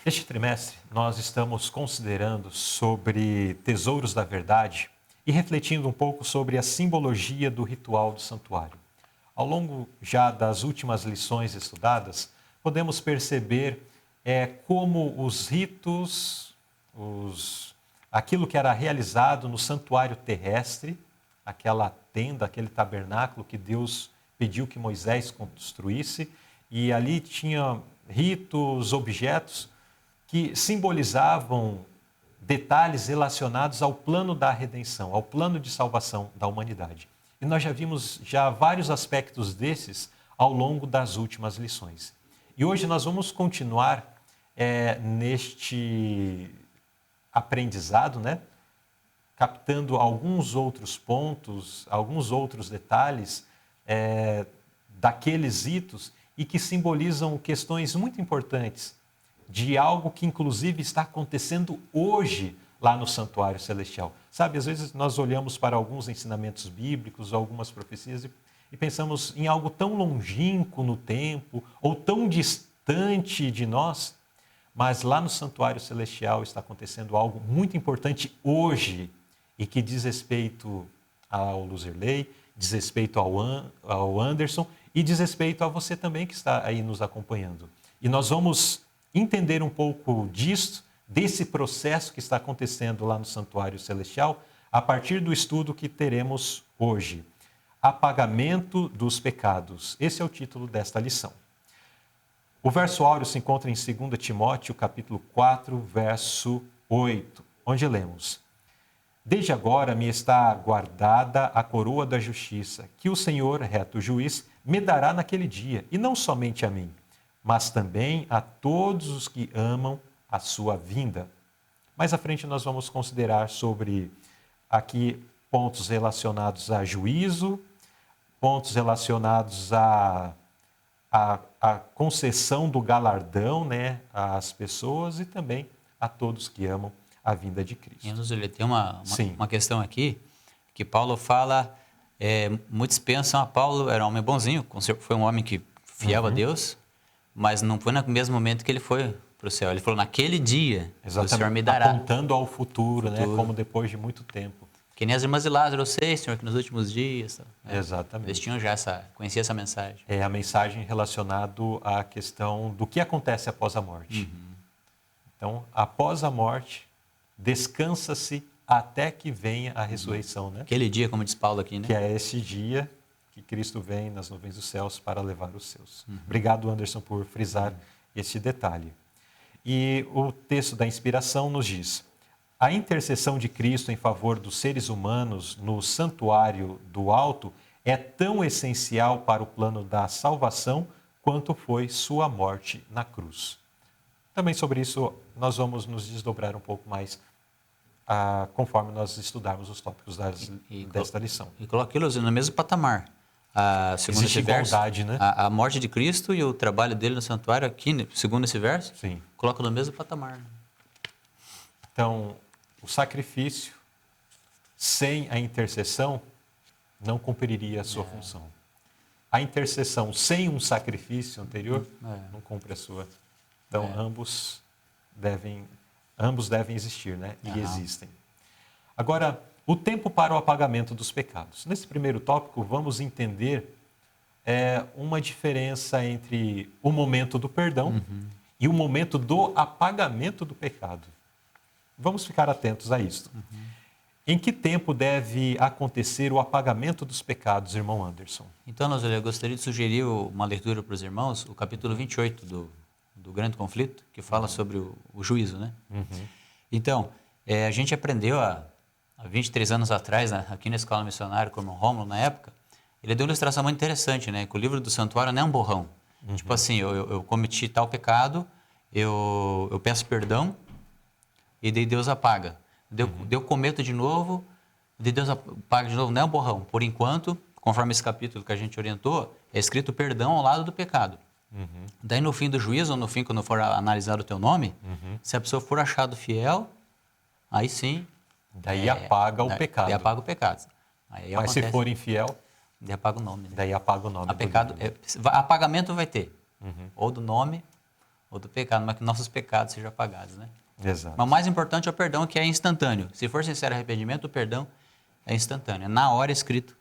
Este trimestre, nós estamos considerando sobre tesouros da verdade e refletindo um pouco sobre a simbologia do ritual do santuário. Ao longo já das últimas lições estudadas, podemos perceber como os ritos, aquilo que era realizado no santuário terrestre, aquela tenda, aquele tabernáculo que Deus pediu que Moisés construísse, e ali tinha ritos, objetos que simbolizavam detalhes relacionados ao plano da redenção, ao plano de salvação da humanidade. E nós já vimos vários aspectos desses ao longo das últimas lições. E hoje nós vamos continuar neste aprendizado, captando alguns outros pontos, alguns outros detalhes daqueles ritos e que simbolizam questões muito importantes de algo que inclusive está acontecendo hoje lá no Santuário Celestial. Sabe, às vezes nós olhamos para alguns ensinamentos bíblicos, algumas profecias e pensamos em algo tão longínquo no tempo ou tão distante de nós, mas lá no Santuário Celestial está acontecendo algo muito importante hoje e que diz respeito ao Luzerley, diz respeito ao Anderson e diz respeito a você também que está aí nos acompanhando. E nós vamos entender um pouco disso, desse processo que está acontecendo lá no Santuário Celestial, a partir do estudo que teremos hoje. Apagamento dos pecados. Esse é o título desta lição. O verso áureo se encontra em 2 Timóteo, capítulo 4, verso 8, onde lemos: Desde agora me está guardada a coroa da justiça, que o Senhor, reto juiz, me dará naquele dia, e não somente a mim, mas também a todos os que amam a sua vinda. Mais à frente nós vamos considerar sobre aqui pontos relacionados a juízo, pontos relacionados à concessão do galardão, às pessoas e também a todos que amam a vinda de Cristo. Ele tem uma questão aqui que Paulo fala, muitos pensam, Paulo era um homem bonzinho, foi um homem que fiel a Deus, mas não foi no mesmo momento que ele foi para o céu. Ele falou, naquele dia, exatamente, o Senhor me dará. Apontando ao futuro, como depois de muito tempo. Que nem as irmãs de Lázaro, eu sei, Senhor, que nos últimos dias... Exatamente. Eles tinham conheciam essa mensagem. É a mensagem relacionada à questão do que acontece após a morte. Então, após a morte, descansa-se até que venha a ressurreição, Aquele dia, como diz Paulo aqui, Que é esse dia que Cristo vem nas nuvens dos céus para levar os seus. Obrigado, Anderson, por frisar esse detalhe. E o texto da inspiração nos diz: a intercessão de Cristo em favor dos seres humanos no santuário do alto é tão essencial para o plano da salvação quanto foi sua morte na cruz. Também sobre isso nós vamos nos desdobrar um pouco mais conforme nós estudarmos os tópicos desta lição. E coloquá-los no mesmo patamar. Segundo Existe esse verso, igualdade, a morte de Cristo e o trabalho dele no santuário aqui, segundo esse verso, Sim. Coloca no mesmo patamar. Então, o sacrifício sem a intercessão não cumpriria a sua função. A intercessão sem um sacrifício anterior não cumpre a sua. Então, ambos devem existir, E existem. Agora, o tempo para o apagamento dos pecados. Nesse primeiro tópico, vamos entender uma diferença entre o momento do perdão e o momento do apagamento do pecado. Vamos ficar atentos a isto. Em que tempo deve acontecer o apagamento dos pecados, irmão Anderson? Então, eu gostaria de sugerir uma leitura para os irmãos, o capítulo 28 do Grande Conflito, que fala sobre o juízo, Então, a gente aprendeu há 23 anos atrás, aqui na Escola Missionária, com o irmão Rômulo, na época, ele deu uma ilustração muito interessante, que o livro do santuário não é um borrão. Tipo assim, eu cometi tal pecado, eu peço perdão, e daí Deus apaga. Eu cometo de novo, e Deus apaga de novo, não é um borrão. Por enquanto, conforme esse capítulo que a gente orientou, é escrito perdão ao lado do pecado. Daí no fim do juízo, ou no fim, quando for analisar o teu nome, se a pessoa for achado fiel, aí sim... Daí apaga o pecado. Daí apaga o pecado. Aí mas acontece, se for infiel... Daí apaga o nome. Daí apaga o nome. Apagamento vai ter. Ou do nome, ou do pecado, mas que nossos pecados sejam apagados, né? Exato. Mas o mais importante é o perdão, que é instantâneo. Se for sincero arrependimento, o perdão é instantâneo. É na hora escrito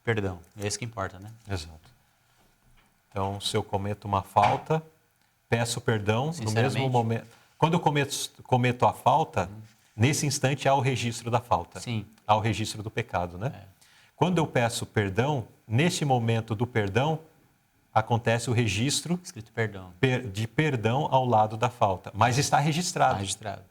perdão. É isso que importa, né? Exato. Então, se eu cometo uma falta, peço perdão no mesmo momento. Quando eu cometo a falta, nesse instante há o registro da falta. Sim. Há o registro do pecado, né? Quando eu peço perdão, neste momento do perdão, acontece o registro Escrito perdão. de perdão ao lado da falta. Mas está registrado. Está registrado.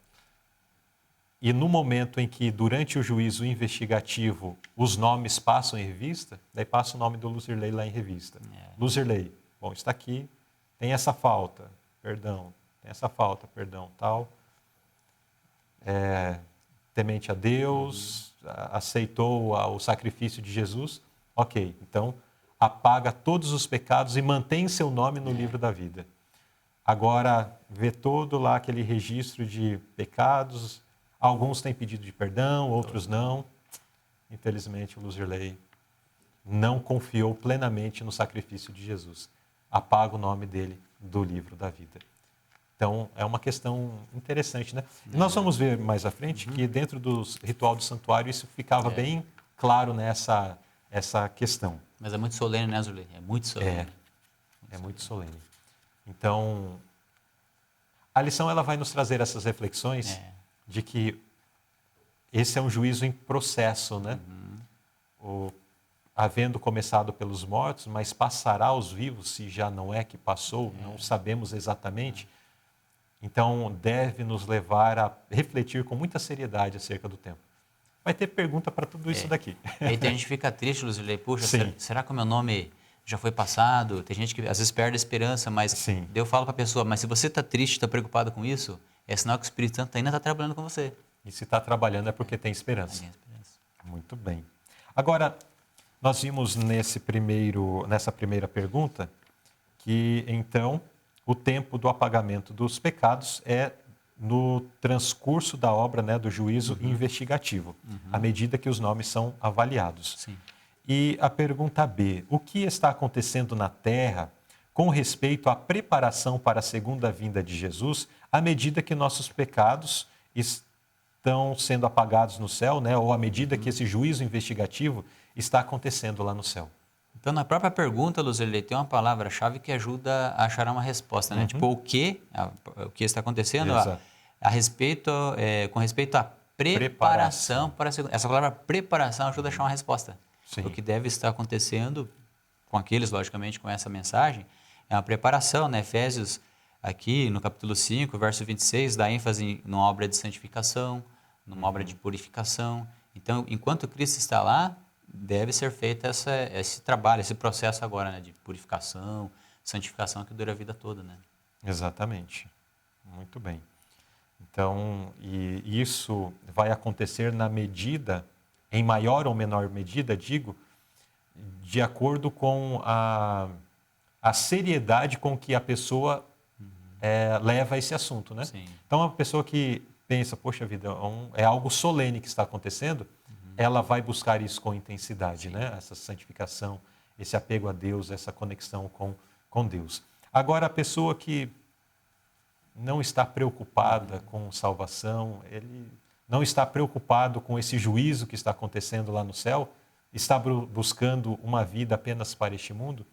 E no momento em que, durante o juízo investigativo, os nomes passam em revista, daí passa o nome do Luzirley lá em revista. Luzirley, bom, está aqui, tem essa falta, perdão, tem essa falta, perdão, tal. Temente a Deus, aceitou o sacrifício de Jesus, ok, então apaga todos os pecados e mantém seu nome no livro da vida. Agora, vê todo lá aquele registro de pecados, alguns têm pedido de perdão, outros não. Infelizmente, o Luzirley não confiou plenamente no sacrifício de Jesus. Apaga o nome dele do livro da vida. Então, é uma questão interessante, né? E nós vamos ver mais à frente que dentro do ritual do santuário isso ficava bem claro nessa essa questão. Mas é muito solene, né, Zulei? É muito solene. É muito solene. Então, a lição ela vai nos trazer essas reflexões de que esse é um juízo em processo, né? Havendo começado pelos mortos, mas passará aos vivos, se já não é que passou, não sabemos exatamente. Então, deve nos levar a refletir com muita seriedade acerca do tempo. Vai ter pergunta para tudo isso daqui. E aí tem gente que fica triste, Luzirley, puxa, será que o meu nome já foi passado? Tem gente que às vezes perde a esperança, mas Sim. eu falo para a pessoa, mas se você está triste, está preocupado com isso, é sinal que o Espírito Santo ainda está trabalhando com você. E se está trabalhando é porque tem esperança. Tem esperança. Muito bem. Agora, nós vimos nessa primeira pergunta que, então, o tempo do apagamento dos pecados é no transcurso da obra, né, do juízo investigativo, à medida que os nomes são avaliados. Sim. E a pergunta B, o que está acontecendo na Terra com respeito à preparação para a segunda vinda de Jesus, à medida que nossos pecados estão sendo apagados no céu, né, ou à medida que esse juízo investigativo está acontecendo lá no céu? Então, na própria pergunta, Luzirley, tem uma palavra-chave que ajuda a achar uma resposta, né? Tipo, o que está acontecendo com respeito à preparação para a segunda. Essa palavra preparação ajuda a achar uma resposta. Sim. O que deve estar acontecendo com aqueles, logicamente, com essa mensagem, é uma preparação, né? Efésios, aqui no capítulo 5, verso 26, dá ênfase numa obra de santificação, numa obra de purificação. Então, enquanto Cristo está lá, deve ser feito esse trabalho, esse processo agora, né, de purificação, santificação que dura a vida toda, né? Exatamente. Muito bem. Então, e isso vai acontecer na medida, em maior ou menor medida, digo, de acordo com a seriedade com que a pessoa leva esse assunto, né? Sim. Então, a pessoa que pensa, poxa vida, é algo solene que está acontecendo, ela vai buscar isso com intensidade, né? Essa santificação, esse apego a Deus, essa conexão com Deus. Agora, a pessoa que não está preocupada com salvação, ele não está preocupado com esse juízo que está acontecendo lá no céu, está buscando uma vida apenas para este mundo,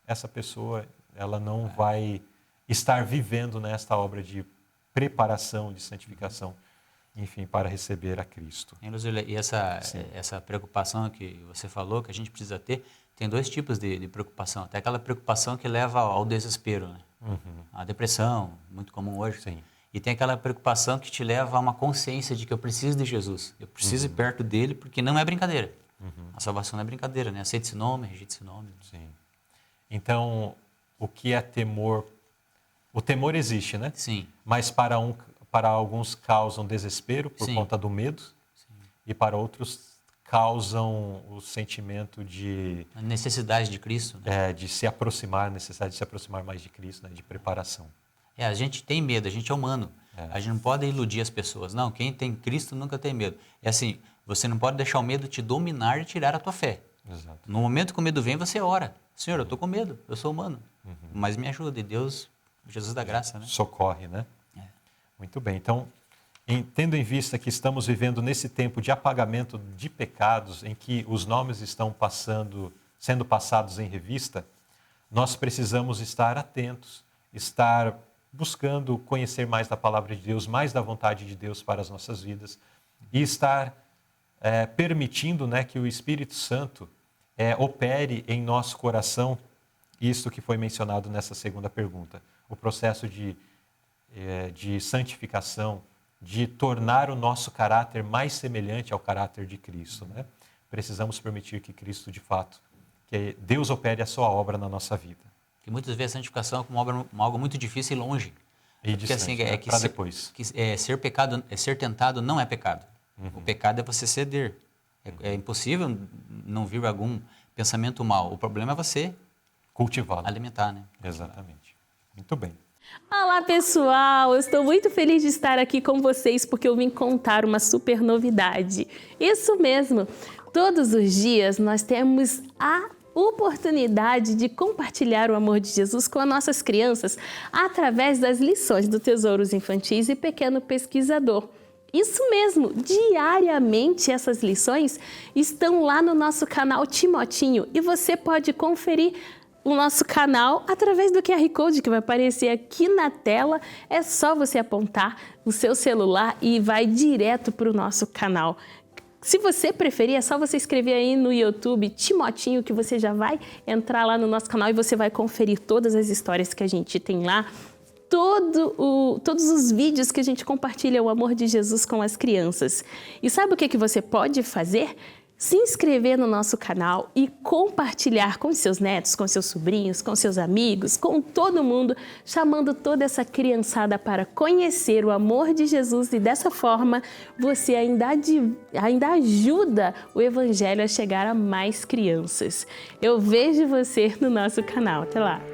essa pessoa ela não vai estar vivendo nesta obra de preparação, de santificação, enfim, para receber a Cristo. E essa preocupação que você falou, que a gente precisa ter, tem dois tipos de preocupação. Tem aquela preocupação que leva ao desespero, né? A depressão, muito comum hoje. Sim. E tem aquela preocupação que te leva a uma consciência de que eu preciso de Jesus. Eu preciso ir perto dele, porque não é brincadeira. A salvação não é brincadeira, né? Aceite esse nome, rejeite esse nome. Sim. Então, o que é temor? O temor existe, né? Sim. Mas para alguns causam desespero por conta do medo. Sim. E para outros causam o sentimento de... A necessidade de Cristo. Né? De se aproximar, necessidade de se aproximar mais de Cristo, né? De preparação. A gente tem medo, a gente é humano. A gente não pode iludir as pessoas. Não, quem tem Cristo nunca tem medo. É assim, você não pode deixar o medo te dominar e tirar a tua fé. Exato. No momento que o medo vem, você ora. Senhor, eu estou com medo, eu sou humano. Mas me ajuda. E Deus Jesus da graça, né? Socorre, né? Muito bem. Então, tendo em vista que estamos vivendo nesse tempo de apagamento de pecados, em que os nomes estão sendo passados em revista, nós precisamos estar atentos, estar buscando conhecer mais da palavra de Deus, mais da vontade de Deus para as nossas vidas e estar permitindo, né, que o Espírito Santo opere em nosso coração isso que foi mencionado nessa segunda pergunta, o processo de santificação, de tornar o nosso caráter mais semelhante ao caráter de Cristo, né? Precisamos permitir que Cristo, de fato, que Deus opere a sua obra na nossa vida. Que muitas vezes a santificação é como algo muito difícil e longe. E porque distante, assim, para depois. Ser tentado não é pecado. O pecado é você ceder. É impossível não vir algum pensamento mal. O problema é você cultivá-lo. Alimentar, né? Exatamente. Muito bem. Olá, pessoal! Eu estou muito feliz de estar aqui com vocês porque eu vim contar uma super novidade. Isso mesmo! Todos os dias nós temos a oportunidade de compartilhar o amor de Jesus com as nossas crianças através das lições do Tesouros Infantis e Pequeno Pesquisador. Isso mesmo, diariamente essas lições estão lá no nosso canal Timotinho e você pode conferir o nosso canal através do QR Code que vai aparecer aqui na tela. É só você apontar o seu celular e vai direto para o nosso canal. Se você preferir, é só você escrever aí no YouTube Timotinho que você já vai entrar lá no nosso canal e você vai conferir todas as histórias que a gente tem lá, todos os vídeos que a gente compartilha o amor de Jesus com as crianças. E sabe o que você pode fazer? Se inscrever no nosso canal e compartilhar com seus netos, com seus sobrinhos, com seus amigos, com todo mundo, chamando toda essa criançada para conhecer o amor de Jesus e dessa forma você ainda ajuda o Evangelho a chegar a mais crianças. Eu vejo você no nosso canal. Até lá!